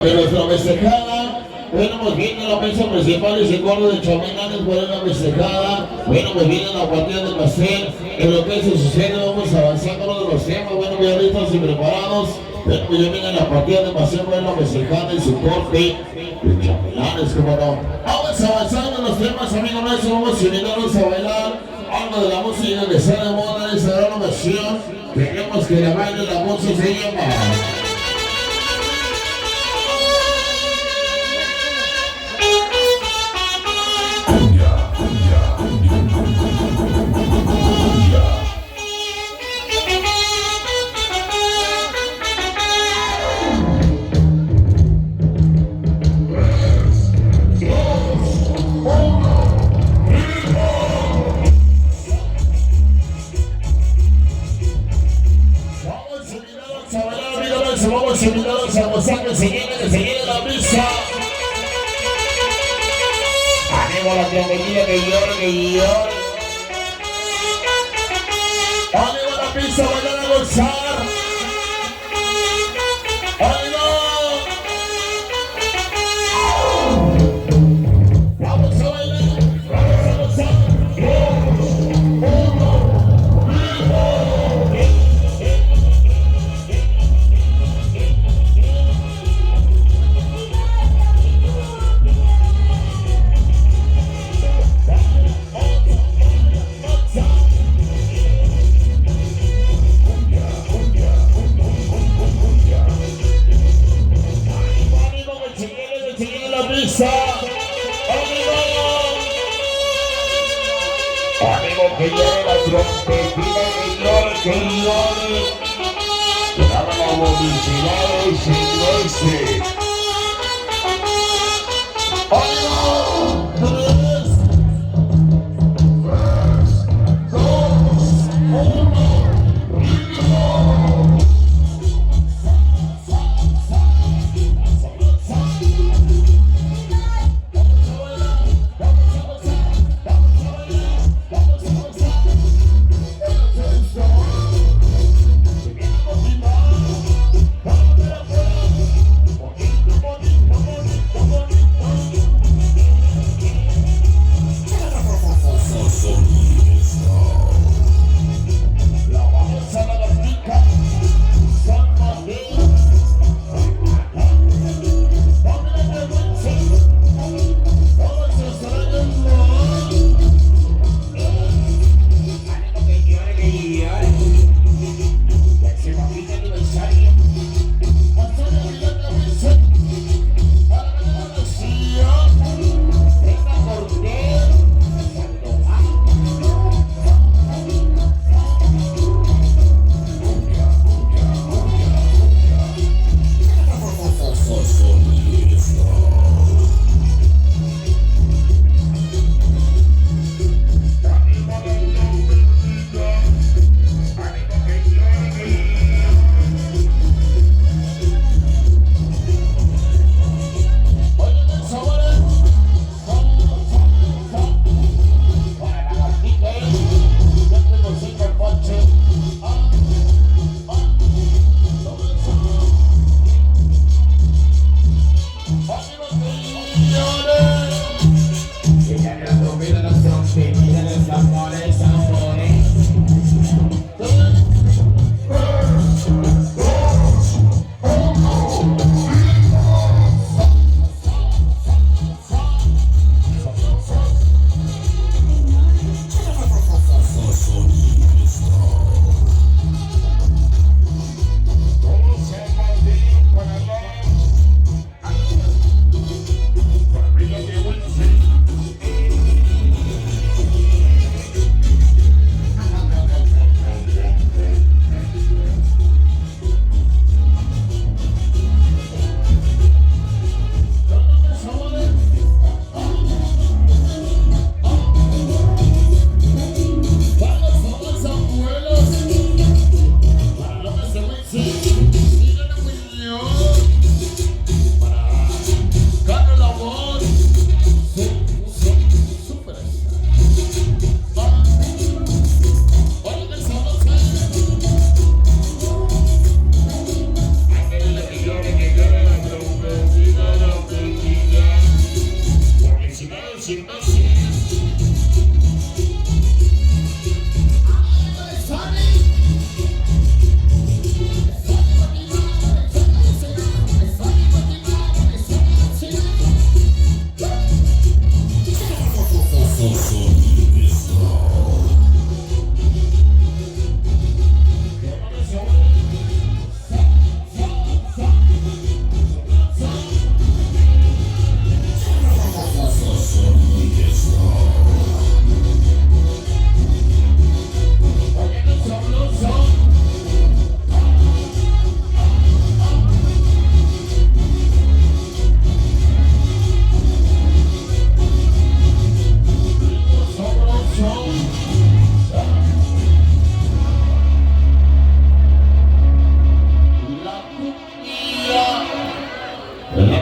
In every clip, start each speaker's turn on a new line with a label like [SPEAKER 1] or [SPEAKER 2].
[SPEAKER 1] de nuestra festejada. Bueno, pues viene la mesa principal y se coro de chaminanes por la festejada. Bueno, pues viene la partida de pastel. En lo que se sucede, vamos avanzando de los temas. Bueno, ya listos y preparados. Bueno, pues ya viene la partida de pastel por la festejada y su corte de chaminanes, como no. Vamos avanzando en los temas, amigos nuestros. Vamos a invitarnos a bailar algo de la música que está de moda en esta gran ocasión. Queremos que la baile la música se llama. Vamos invitados a gozar que se llene la misa. Animo la trompetilla que llore. Animo la misa, vayan a gozar. Animo. Vamos a bailar, vamos a gozar. Ánimo que llore la trompetita, que llore. Vamos felicidades en nuestro. ¡Ánimo! 3, 2, 1, ¡ritmo!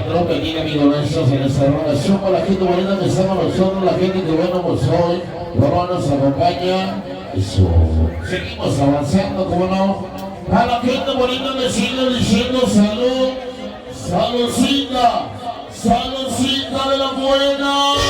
[SPEAKER 1] patrón venir, amigos nuestros, en esta relación con la gente bonita que estamos nosotros, la gente que bueno pues hoy, bueno, nos acompaña. Eso. Seguimos avanzando, como no. A la gente bonita me sigue diciendo salud, saludcita, saludcita de la buena.